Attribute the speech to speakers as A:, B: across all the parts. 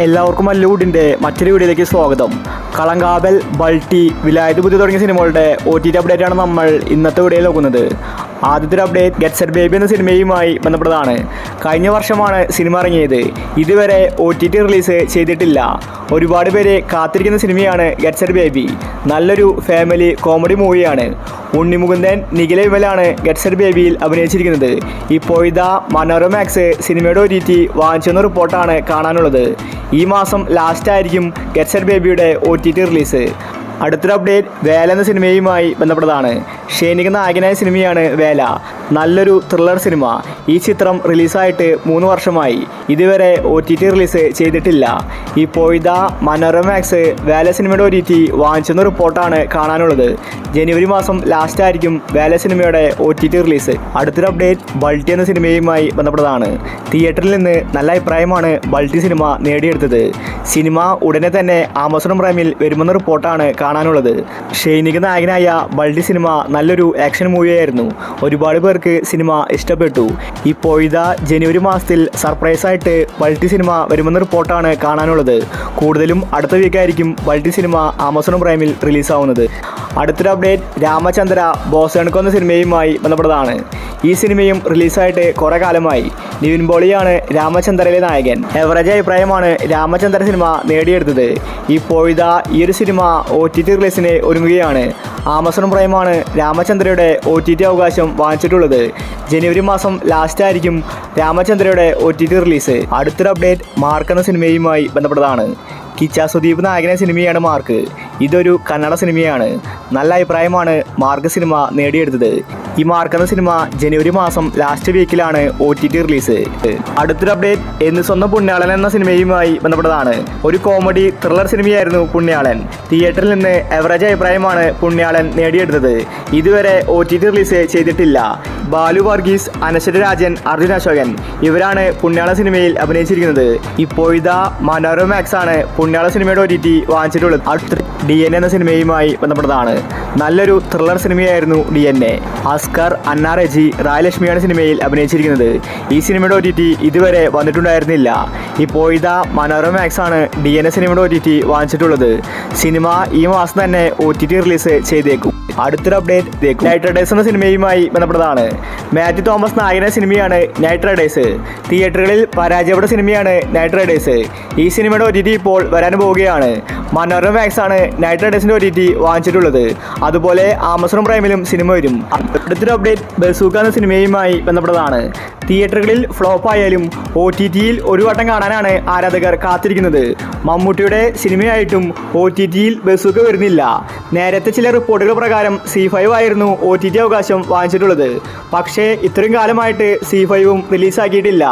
A: എല്ലാവർക്കും മല്ലൂഡിൻ്റെ മറ്റൊരു വീഡിയോയിലേക്ക് സ്വാഗതം. കളങ്കാവൽ, ബൾട്ടി, വിലായത് പുതിയ തുടങ്ങിയ സിനിമകളുടെ OTT അപ്ഡേറ്റാണ് നമ്മൾ ഇന്നത്തെ വീഡിയോയിൽ നോക്കുന്നത്. ആദ്യത്തെ ഒരു അപ്ഡേറ്റ് ഗെറ്റ് സെറ്റ് ബേബി എന്ന സിനിമയുമായി ബന്ധപ്പെട്ടതാണ്. കഴിഞ്ഞ വർഷമാണ് സിനിമ ഇറങ്ങിയത്. ഇതുവരെ OTT റിലീസ് ചെയ്തിട്ടില്ല. ഒരുപാട് പേര് കാത്തിരിക്കുന്ന സിനിമയാണ് ഗെറ്റ് സെറ്റ് ബേബി. നല്ലൊരു ഫാമിലി കോമഡി മൂവിയാണ്. ഉണ്ണിമുകുന്ദൻ, നിഖില വിമലാണ് ഗെറ്റ് സെറ്റ് ബേബിയിൽ അഭിനയിച്ചിരിക്കുന്നത്. ഇപ്പോഴിതാ മനോരമാക്സ് സിനിമയുടെ OTT വാങ്ങിച്ചെന്ന റിപ്പോർട്ടാണ് കാണാനുള്ളത്. ഈ മാസം ലാസ്റ്റ് ആയിരിക്കും ഗെറ്റ് സെറ്റ് ബേബിയുടെ OTT റിലീസ്. അടുത്തൊരു അപ്ഡേറ്റ് വേല എന്ന സിനിമയുമായി ബന്ധപ്പെട്ടതാണ്. ഷെയ്നിക നായകനായ സിനിമയാണ് വേല. നല്ലൊരു ത്രില്ലർ സിനിമ. ഈ ചിത്രം റിലീസായിട്ട് 3 വർഷമായി. ഇതുവരെ OTT റിലീസ് ചെയ്തിട്ടില്ല. ഇപ്പോഴിതാ മനോരമാക്സ് വേല സിനിമയുടെ OTT വാങ്ങിച്ചെന്ന റിപ്പോർട്ടാണ് കാണാനുള്ളത്. ജനുവരി മാസം ലാസ്റ്റ് ആയിരിക്കും വേല സിനിമയുടെ OTT റിലീസ്. അടുത്തൊരു അപ്ഡേറ്റ് ബൾട്ടി എന്ന സിനിമയുമായി ബന്ധപ്പെട്ടതാണ്. തിയേറ്ററിൽ നിന്ന് നല്ല അഭിപ്രായമാണ് ബൾട്ടി സിനിമ നേടിയെടുത്തത്. സിനിമ ഉടനെ തന്നെ ആമസോൺ പ്രൈമിൽ വരുമെന്ന റിപ്പോർട്ടാണ് കാണാനുള്ളത്. ഷെയ്നിക നായകനായ ബൾട്ടി സിനിമ നല്ലൊരു ആക്ഷൻ മൂവിയായിരുന്നു. ഒരുപാട് പേർക്ക് സിനിമ ഇഷ്ടപ്പെട്ടു. ഇപ്പോഴിതാ ജനുവരി മാസത്തിൽ സർപ്രൈസായിട്ട് ബൾട്ടി സിനിമ വരുമെന്ന റിപ്പോർട്ടാണ് കാണാനുള്ളത്. കൂടുതലും അടുത്ത വീക്കായിരിക്കും ബൾട്ടി സിനിമ ആമസോൺ പ്രൈമിൽ റിലീസാവുന്നത്. അടുത്തൊരു അപ്ഡേറ്റ് രാമചന്ദ്ര ബോസേൺകോ എന്ന സിനിമയുമായി ബന്ധപ്പെട്ടതാണ്. ഈ സിനിമയും റിലീസായിട്ട് കുറേ കാലമായി. നിവിൻ പോളിയാണ് രാമചന്ദ്രയിലെ നായകൻ. എവറേജ് അഭിപ്രായമാണ് രാമചന്ദ്ര സിനിമ നേടിയെടുത്തത്. ഇപ്പോഴിതാ ഈ ഒരു സിനിമ OTT റിലീസിന് ഒരുങ്ങുകയാണ്. ആമസോൺ പ്രൈമാണ് രാമചന്ദ്രയുടെ OTT അവകാശം വാങ്ങിച്ചിട്ടുള്ളത്. ജനുവരി മാസം ലാസ്റ്റ് ആയിരിക്കും രാമചന്ദ്രയുടെ OTT റിലീസ്. അടുത്തൊരു അപ്ഡേറ്റ് മാർക്ക് എന്ന സിനിമയുമായി ബന്ധപ്പെട്ടതാണ്. കിച്ച സുദീപ് നായകനായ സിനിമയാണ് മാർക്ക്. ഇതൊരു കന്നഡ സിനിമയാണ്. നല്ല അഭിപ്രായമാണ് മാർക്ക് സിനിമ നേടിയെടുത്തത്. ഈ മാർക്ക് എന്ന സിനിമ ജനുവരി മാസം ലാസ്റ്റ് വീക്കിലാണ് OTT റിലീസ്. അടുത്തൊരു അപ്ഡേറ്റ് എന്ന് സ്വന്തം പുണ്യാളൻ എന്ന സിനിമയുമായി ബന്ധപ്പെട്ടതാണ്. ഒരു കോമഡി ത്രില്ലർ സിനിമയായിരുന്നു പുണ്യാളൻ. തിയേറ്ററിൽ നിന്ന് എവറേജ് അഭിപ്രായമാണ് പുണ്യാളൻ നേടിയെടുത്തത്. ഇതുവരെ OTT റിലീസ് ചെയ്തിട്ടില്ല. ബാലു വർഗീസ്, അനശ്വര രാജൻ, അർജുൻ അശോകൻ ഇവരാണ് പുണ്യാള സിനിമയിൽ അഭിനയിച്ചിരിക്കുന്നത്. ഇപ്പോഴിതാ മനോരമാക്സ് ആണ് പുണ്യാള സിനിമയുടെ OTT വാങ്ങിച്ചിട്ടുള്ളത്. അടുത്ത DNA എന്ന സിനിമയുമായി ബന്ധപ്പെട്ടതാണ്. നല്ലൊരു ത്രില്ലർ സിനിമയായിരുന്നു DNA. അസ്കർ, അന്ന റെജി, റായലക്ഷ്മിയാണ് സിനിമയിൽ അഭിനയിച്ചിരിക്കുന്നത്. ഈ സിനിമയുടെ OTT ഇതുവരെ വന്നിട്ടുണ്ടായിരുന്നില്ല. ഇപ്പോഴിതാ മനോരമാക്സ് ആണ് DNA സിനിമയുടെ OTT വാങ്ങിച്ചിട്ടുള്ളത്. സിനിമ ഈ മാസം തന്നെ OTT റിലീസ് ചെയ്തേക്കും. അടുത്തൊരു അപ്ഡേറ്റ് നൈറ്റ് റൈഡേഴ്സ് എന്ന സിനിമയുമായി ബന്ധപ്പെട്ടതാണ്. മാത്യു തോമസ് നായകനായ സിനിമയാണ് നൈറ്റ് റൈഡേഴ്സ്. തിയേറ്ററുകളിൽ പരാജയപ്പെട്ട സിനിമയാണ് നൈറ്റ് റൈഡേഴ്സ്. ഈ സിനിമയുടെ OTT ഇപ്പോൾ വരാൻ പോവുകയാണ്. മനോരമാക്സ് ആണ് നൈറ്റ് റൈഡേഴ്സിൻ്റെ OTT വാങ്ങിച്ചിട്ടുള്ളത്. അതുപോലെ ആമസോൺ പ്രൈമിലും സിനിമ വരും. അടുത്തൊരു അപ്ഡേറ്റ് ബസൂക്ക എന്ന സിനിമയുമായി ബന്ധപ്പെട്ടതാണ്. തിയേറ്ററുകളിൽ ഫ്ലോപ്പ് ആയാലും OTTയിൽ ഒരു വട്ടം കാണാനാണ് ആരാധകർ കാത്തിരിക്കുന്നത്. മമ്മൂട്ടിയുടെ സിനിമയായിട്ടും OTTയിൽ ബസൂക്ക വരുന്നില്ല. നേരത്തെ ചില റിപ്പോർട്ടുകൾ പ്രകാരം C5 ആയിരുന്നു OTT അവകാശം വാങ്ങിച്ചിട്ടുള്ളത്. പക്ഷേ ഇത്രയും കാലമായിട്ട് C5ഉം റിലീസാക്കിയിട്ടില്ല.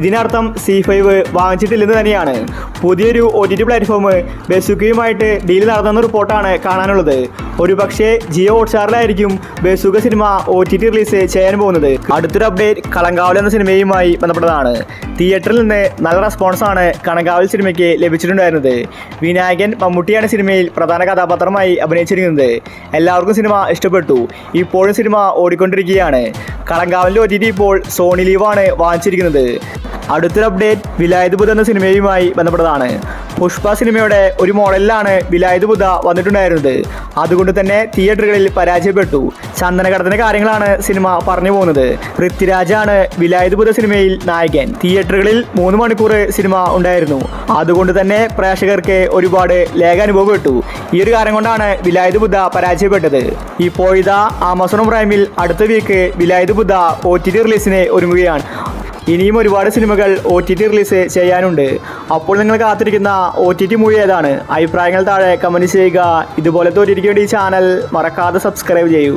A: ഇതിനർത്ഥം C5 വാങ്ങിച്ചിട്ടില്ലെന്ന് തന്നെയാണ്. പുതിയൊരു OTT പ്ലാറ്റ്ഫോം ബസൂക്കയുമായിട്ട് ഡീൽ നടത്തുന്ന റിപ്പോർട്ടാണ് കാണാനുള്ളത്. ഒരുപക്ഷെ ജിയോ ഹോട്ട്സ്റ്റാറിലായിരിക്കും ബസൂക്ക സിനിമ OTT റിലീസ് ചെയ്യാൻ പോകുന്നത്. അടുത്തൊരു അപ്ഡേറ്റ് കളങ്കാവൽ എന്ന സിനിമയുമായി ബന്ധപ്പെട്ടതാണ്. തിയേറ്ററിൽ നിന്ന് നല്ല റെസ്പോൺസാണ് കളങ്കാവൽ സിനിമയ്ക്ക് ലഭിച്ചിട്ടുണ്ടായിരുന്നത്. വിനായകൻ, മമ്മൂട്ടിയാണ് സിനിമയിൽ പ്രധാന കഥാപാത്രമായി അഭിനയിച്ചിരിക്കുന്നത്. എല്ലാവർക്കും സിനിമ ഇഷ്ടപ്പെട്ടു. ഇപ്പോഴും സിനിമ ഓടിക്കൊണ്ടിരിക്കുകയാണ്. കളങ്കാവലിൻ്റെ OTT ഇപ്പോൾ സോണി ലീവാണ് വാങ്ങിച്ചിരിക്കുന്നത്. അടുത്തൊരു അപ്ഡേറ്റ് വിലായത് ബുദ്ധ എന്ന സിനിമയുമായി ബന്ധപ്പെട്ടതാണ്. പുഷ്പ സിനിമയുടെ ഒരു മോഡലിലാണ് വിലായത് ബുദ്ധ വന്നിട്ടുണ്ടായിരുന്നത്. അതുകൊണ്ട് തന്നെ തിയേറ്ററുകളിൽ പരാജയപ്പെട്ടു. ചന്ദനകടത്തിന്റെ കാര്യങ്ങളാണ് സിനിമ പറഞ്ഞു പോകുന്നത്. പൃഥ്വിരാജാണ് വിലായത് ബുദ്ധ സിനിമയിൽ നായകൻ. തിയേറ്ററുകളിൽ 3 മണിക്കൂർ സിനിമ ഉണ്ടായിരുന്നു. അതുകൊണ്ട് തന്നെ പ്രേക്ഷകർക്ക് ഒരുപാട് ലേഖ അനുഭവപ്പെട്ടു. ഈ ഒരു കാരണം കൊണ്ടാണ് വിലായത് ബുദ്ധ പരാജയപ്പെട്ടത്. ഇപ്പോഴിതാ ആമസോൺ പ്രൈമിൽ അടുത്ത വീക്ക് വിലായത് ബുദ്ധ OTT റിലീസിന് ഒരുങ്ങുകയാണ്. ഇനിയും ഒരുപാട് സിനിമകൾ OTT റിലീസ് ചെയ്യാനുണ്ട്. അപ്പോൾ നിങ്ങൾ കാത്തിരിക്കുന്ന OTT മൂവി ഏതാണ്? അഭിപ്രായങ്ങൾ താഴെ കമൻറ്റ് ചെയ്യുക. ഇതുപോലത്തെ OTTക്ക് വേണ്ടി ചാനൽ മറക്കാതെ സബ്സ്ക്രൈബ് ചെയ്യൂ.